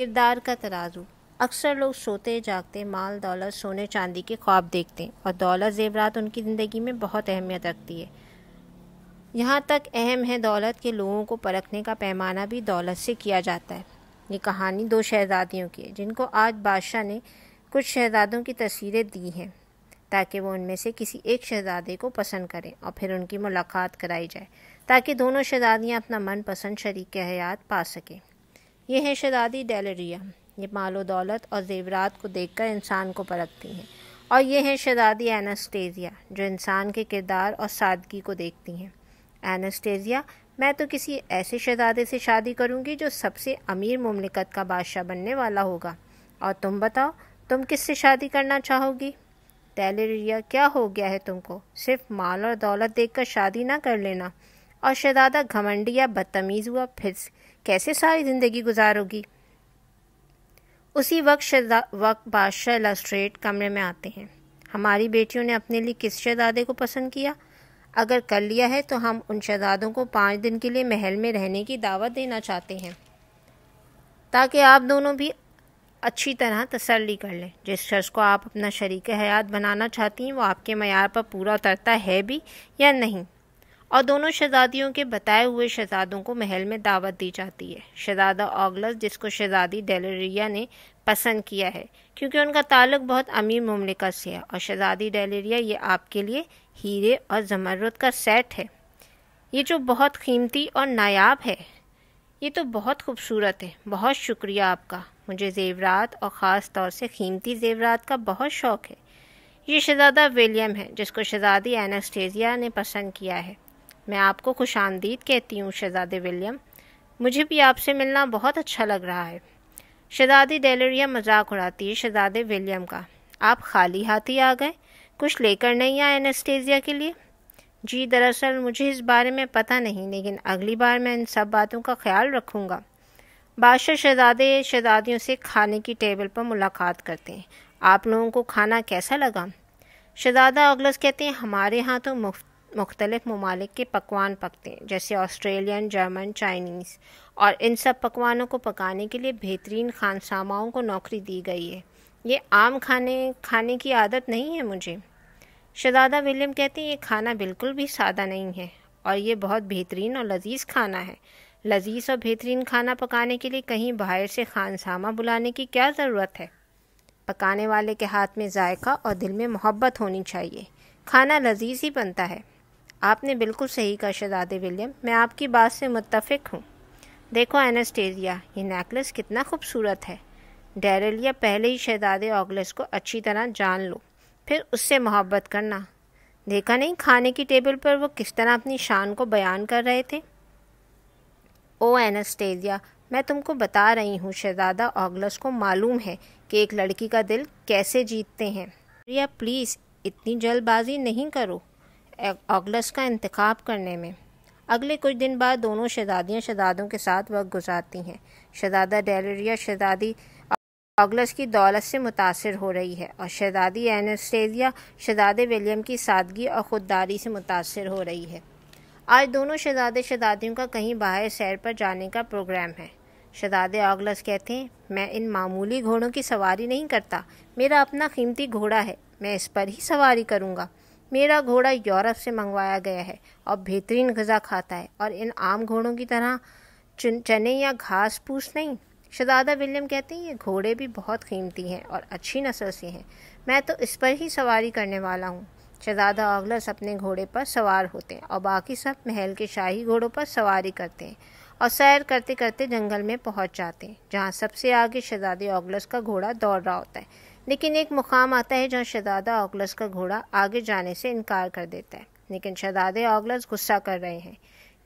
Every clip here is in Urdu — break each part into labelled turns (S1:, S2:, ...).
S1: کردار کا ترازو۔ اکثر لوگ سوتے جاگتے مال دولت سونے چاندی کے خواب دیکھتے ہیں اور دولت زیورات ان کی زندگی میں بہت اہمیت رکھتی ہے۔ یہاں تک اہم ہے دولت کے لوگوں کو پرکھنے کا پیمانہ بھی دولت سے کیا جاتا ہے۔ یہ کہانی دو شہزادیوں کی ہے جن کو آج بادشاہ نے کچھ شہزادوں کی تصویریں دی ہیں تاکہ وہ ان میں سے کسی ایک شہزادے کو پسند کریں اور پھر ان کی ملاقات کرائی جائے تاکہ دونوں شہزادیاں اپنا من پسند شریک حیات پا سکیں۔ یہ ہے شہزادی ڈیلریا، یہ مال و دولت اور زیورات کو دیکھ کر انسان کو پرکھتی ہیں، اور یہ ہے شہزادی ایناسٹیزیا جو انسان کے کردار اور سادگی کو دیکھتی ہیں۔ ایناسٹیزیا، میں تو کسی ایسے شہزادے سے شادی کروں گی جو سب سے امیر مملکت کا بادشاہ بننے والا ہوگا، اور تم بتاؤ تم کس سے شادی کرنا چاہو گی؟ ڈیلریا، کیا ہو گیا ہے تم کو؟ صرف مال اور دولت دیکھ کر شادی نہ کر لینا۔ اور شہزادہ گھمنڈی یا بدتمیز ہوا، پھر کیسے ساری زندگی گزارو گی؟ اسی وقت بادشاہ لسٹریٹ کمرے میں آتے ہیں۔ ہماری بیٹیوں نے اپنے لیے کس شہزادے کو پسند کیا؟ اگر کر لیا ہے تو ہم ان شہزادوں کو 5 دن کے لیے محل میں رہنے کی دعوت دینا چاہتے ہیں تاکہ آپ دونوں بھی اچھی طرح تسلی کر لیں۔ جس شخص کو آپ اپنا شریک حیات بنانا چاہتی ہیں وہ آپ کے معیار پر پورا اترتا ہے بھی یا نہیں۔ اور دونوں شہزادیوں کے بتائے ہوئے شہزادوں کو محل میں دعوت دی جاتی ہے۔ شہزادہ آگلس، جس کو شہزادی ڈیلریا نے پسند کیا ہے کیونکہ ان کا تعلق بہت امیر مملکت سے ہے، اور شہزادی ڈیلریا، یہ آپ کے لیے ہیرے اور زمرد کا سیٹ ہے، یہ جو بہت قیمتی اور نایاب ہے۔ یہ تو بہت خوبصورت ہے۔ بہت شکریہ آپ کا، مجھے زیورات اور خاص طور سے قیمتی زیورات کا بہت شوق ہے۔ یہ شہزادہ ولیم ہے جس کو شہزادی ایناسٹیزیا نے پسند کیا ہے۔ میں آپ کو خوش آمدید کہتی ہوں شہزادے ولیم، مجھے بھی آپ سے ملنا بہت اچھا لگ رہا ہے۔ شہزادی ڈیلریا مذاق اڑاتی ہے شہزادے ولیم کا۔ آپ خالی ہاتھی آ گئے؟ کچھ لے کر نہیں آئے ایناسٹیزیا کے لیے؟ جی دراصل مجھے اس بارے میں پتہ نہیں، لیکن اگلی بار میں ان سب باتوں کا خیال رکھوں گا۔ بادشاہ شہزادیوں سے کھانے کی ٹیبل پر ملاقات کرتے ہیں۔ آپ لوگوں کو کھانا کیسا لگا؟ شہزادہ آگلس کہتے ہیں ہمارے ہاں تو مختلف ممالک کے پکوان پکتے ہیں، جیسے آسٹریلین، جرمن، چائنیز، اور ان سب پکوانوں کو پکانے کے لیے بہترین خانساماؤں کو نوکری دی گئی ہے۔ یہ عام کھانے کی عادت نہیں ہے مجھے۔ شہزادہ ولیم کہتے ہیں یہ کھانا بالکل بھی سادہ نہیں ہے، اور یہ بہت بہترین اور لذیذ کھانا ہے۔ لذیذ اور بہترین کھانا پکانے کے لیے کہیں باہر سے خانسامہ بلانے کی کیا ضرورت ہے؟ پکانے والے کے ہاتھ میں ذائقہ اور دل میں محبت ہونی چاہیے، کھانا لذیذ ہی بنتا ہے۔ آپ نے بالکل صحیح کہا شہزادے ولیم، میں آپ کی بات سے متفق ہوں۔ دیکھو ایناسٹیزیا، یہ نیکلس کتنا خوبصورت ہے۔ ڈیلریا، پہلے ہی شہزادے آگلس کو اچھی طرح جان لو، پھر اس سے محبت کرنا۔ دیکھا نہیں کھانے کی ٹیبل پر وہ کس طرح اپنی شان کو بیان کر رہے تھے؟ او ایناسٹیزیا، میں تم کو بتا رہی ہوں شہزادہ آگلس کو معلوم ہے کہ ایک لڑکی کا دل کیسے جیتتے ہیں۔ ڈیلریا، پلیز اتنی جلد بازی نہیں کرو آگلس کا انتخاب کرنے میں۔ اگلے کچھ دن بعد دونوں شہزادیاں شہزادوں کے ساتھ وقت گزارتی ہیں۔ شہزادہ ڈیلریا شہزادی آگلس کی دولت سے متاثر ہو رہی ہے، اور شہزادی ایناسٹیزیا شہزادے ولیم کی سادگی اور خودداری سے متاثر ہو رہی ہے۔ آج دونوں شہزادیوں کا کہیں باہر سیر پر جانے کا پروگرام ہے۔ شہزادے آگلس کہتے ہیں میں ان معمولی گھوڑوں کی سواری نہیں کرتا، میرا اپنا قیمتی گھوڑا ہے، میں اس پر ہی سواری کروں گا۔ میرا گھوڑا یورپ سے منگوایا گیا ہے اور بہترین غذا کھاتا ہے، اور ان عام گھوڑوں کی طرح چنے یا گھاس پھوس نہیں۔ شہزادہ ولیم کہتے ہیں یہ گھوڑے بھی بہت قیمتی ہیں اور اچھی نسل سے ہیں، میں تو اس پر ہی سواری کرنے والا ہوں۔ شہزادہ آگلس اپنے گھوڑے پر سوار ہوتے ہیں اور باقی سب محل کے شاہی گھوڑوں پر سواری کرتے ہیں اور سیر کرتے کرتے جنگل میں پہنچ جاتے ہیں جہاں سب سے آگے شہزادے آگلس کا گھوڑا دوڑ رہا ہوتا ہے۔ لیکن ایک مقام آتا ہے جہاں شہزادہ آگلس کا گھوڑا آگے جانے سے انکار کر دیتا ہے، لیکن شہزادے آگلس غصہ کر رہے ہیں۔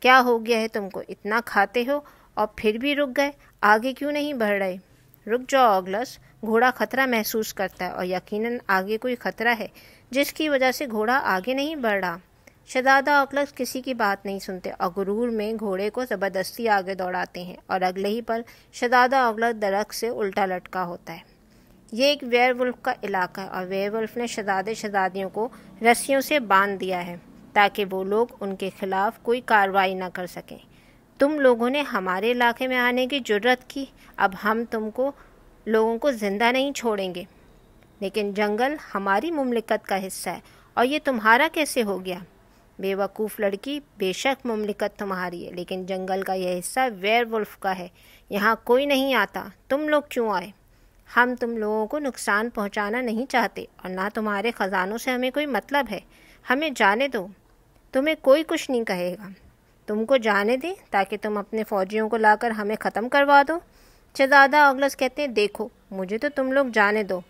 S1: کیا ہو گیا ہے تم کو؟ اتنا کھاتے ہو اور پھر بھی رک گئے، آگے کیوں نہیں بڑھ رہے؟ رک جاؤ آگلس، گھوڑا خطرہ محسوس کرتا ہے اور یقیناً آگے کوئی خطرہ ہے جس کی وجہ سے گھوڑا آگے نہیں بڑھ رہا۔ شہزادہ آگلس کسی کی بات نہیں سنتے اور غرور میں گھوڑے کو زبردستی آگے دوڑاتے ہیں، اور اگلے ہی پل شہزادہ آگلس درخت سے الٹا لٹکا ہوتا ہے۔ یہ ایک ویئر ولف کا علاقہ ہے، اور ویئر ولف نے شہزادیوں کو رسیوں سے باندھ دیا ہے تاکہ وہ لوگ ان کے خلاف کوئی کارروائی نہ کر سکیں۔ تم لوگوں نے ہمارے علاقے میں آنے کی جرت کی، اب ہم تم کو لوگوں کو زندہ نہیں چھوڑیں گے۔ لیکن جنگل ہماری مملکت کا حصہ ہے اور یہ تمہارا کیسے ہو گیا؟ بے وقوف لڑکی، بے شک مملکت تمہاری ہے، لیکن جنگل کا یہ حصہ ویئر ولف کا ہے، یہاں کوئی نہیں آتا، تم لوگ کیوں آئے؟ ہم تم لوگوں کو نقصان پہنچانا نہیں چاہتے اور نہ تمہارے خزانوں سے ہمیں کوئی مطلب ہے، ہمیں جانے دو، تمہیں کوئی کچھ نہیں کہے گا، تم کو جانے دیں تاکہ تم اپنے فوجیوں کو لا کر ہمیں ختم کروا دو۔ شہزادہ اگلس کہتے ہیں دیکھو، مجھے تو تم لوگ جانے دو،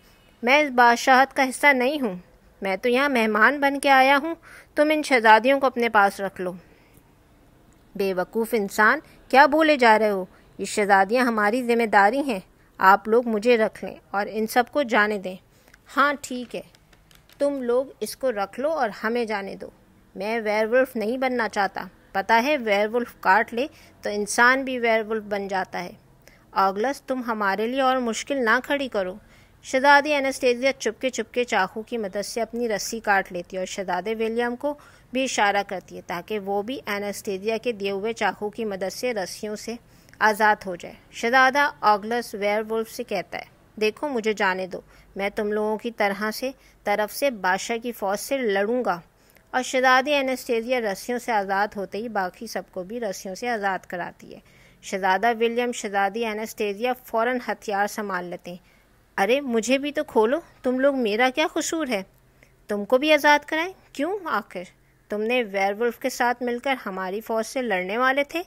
S1: میں اس بادشاہت کا حصہ نہیں ہوں، میں تو یہاں مہمان بن کے آیا ہوں، تم ان شہزادیوں کو اپنے پاس رکھ لو۔ بے وقوف انسان، کیا بولے جا رہے ہو؟ یہ شہزادیاں ہماری ذمہ داری ہیں، آپ لوگ مجھے رکھ لیں اور ان سب کو جانے دیں۔ ہاں ٹھیک ہے، تم لوگ اس کو رکھ لو اور ہمیں جانے دو، میں ویئر ولف نہیں بننا چاہتا، پتہ ہے ویئر ولف کاٹ لے تو انسان بھی ویئر ولف بن جاتا ہے۔ آگلس تم ہمارے لیے اور مشکل نہ کھڑی کرو۔ شہزادی انستیزیا چپکے چاقو کی مدد سے اپنی رسی کاٹ لیتی ہے اور شہزادے ولیم کو بھی اشارہ کرتی ہے تاکہ وہ بھی انستیزیا کے دیے ہوئے چاقو کی مدد سے رسیوں سے آزاد ہو جائے۔ شہزادہ آگلس ویئر ولف سے کہتا ہے دیکھو مجھے جانے دو، میں تم لوگوں کی طرف سے بادشاہ کی فوج سے لڑوں گا۔ اور شہزادی انستیزیا رسیوں سے آزاد ہوتے ہی باقی سب کو بھی رسیوں سے آزاد کراتی ہے۔ شہزادہ ولیم شہزادی انستیزیا فوراً ہتھیار سنبھال لیتے ہیں۔ ارے مجھے بھی تو کھولو، تم لوگ میرا کیا قصور ہے؟ تم کو بھی آزاد کرائیں؟ کیوں آخر تم نے ویئر ولف کے ساتھ مل کر ہماری فوج سے لڑنے والے تھے؟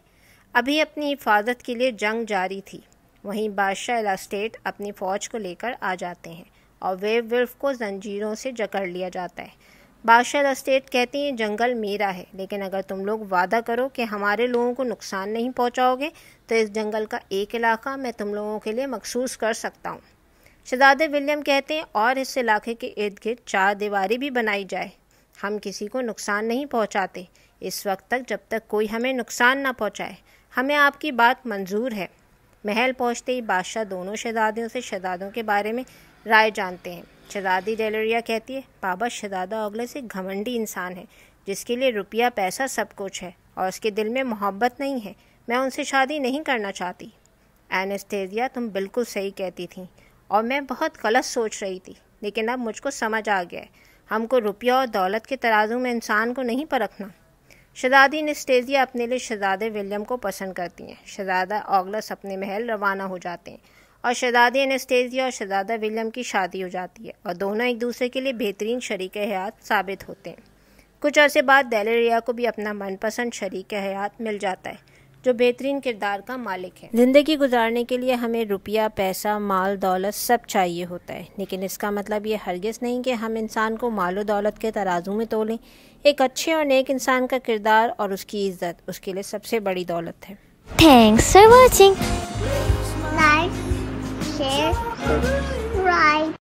S1: ابھی اپنی حفاظت کے لیے جنگ جاری تھی۔ وہیں بادشاہ الاسٹیٹ اپنی فوج کو لے کر آ جاتے ہیں اور ویئر ولف کو زنجیروں سے جکڑ لیا جاتا ہے۔ بادشاہ الاسٹیٹ کہتے ہیں جنگل میرا ہے، لیکن اگر تم لوگ وعدہ کرو کہ ہمارے لوگوں کو نقصان نہیں پہنچاؤ گے تو اس جنگل کا ایک علاقہ میں تم لوگوں کے لیے مخصوص کر سکتا ہوں۔ شہزادے ولیم کہتے ہیں اور اس علاقے کے ارد گرد 4 دیواری بھی بنائی جائے، ہم کسی کو نقصان نہیں پہنچاتے اس وقت تک جب تک کوئی ہمیں نقصان نہ پہنچائے، ہمیں آپ کی بات منظور ہے۔ محل پہنچتے ہی بادشاہ دونوں شہزادیوں سے شہزادوں کے بارے میں رائے جانتے ہیں۔ شہزادی ڈیلریا کہتی ہے بابا شہزادہ اگلس ایک گھمنڈی انسان ہے جس کے لیے روپیہ پیسہ سب کچھ ہے اور اس کے دل میں محبت نہیں ہے، میں ان سے شادی نہیں کرنا چاہتی۔ انستیزیا تم بالکل صحیح کہتی تھیں اور میں بہت غلط سوچ رہی تھی، لیکن اب مجھ کو سمجھ آ گیا ہے، ہم کو روپیہ اور دولت کے ترازو میں انسان کو نہیں پرکھنا۔ شہزادی انستیزیا اپنے لیے شہزادے ولیم کو پسند کرتی ہیں۔ شہزادہ آگلس اپنے محل روانہ ہو جاتے ہیں اور شہزادی انستیزیا اور شہزادہ ولیم کی شادی ہو جاتی ہے اور دونوں ایک دوسرے کے لیے بہترین شریک حیات ثابت ہوتے ہیں۔ کچھ عرصے بعد ڈیلریا کو بھی اپنا من پسند شریک حیات مل جاتا ہے جو بہترین کردار کا مالک ہے۔ زندگی گزارنے کے لیے ہمیں روپیہ، پیسہ، مال، دولت سب چاہیے ہوتا ہے، لیکن اس کا مطلب یہ ہرگز نہیں کہ ہم انسان کو مال و دولت کے ترازو میں تولیں۔ ایک اچھے اور نیک انسان کا کردار اور اس کی عزت اس کے لیے سب سے بڑی دولت ہے۔
S2: Thanks for watching. Like, share, subscribe.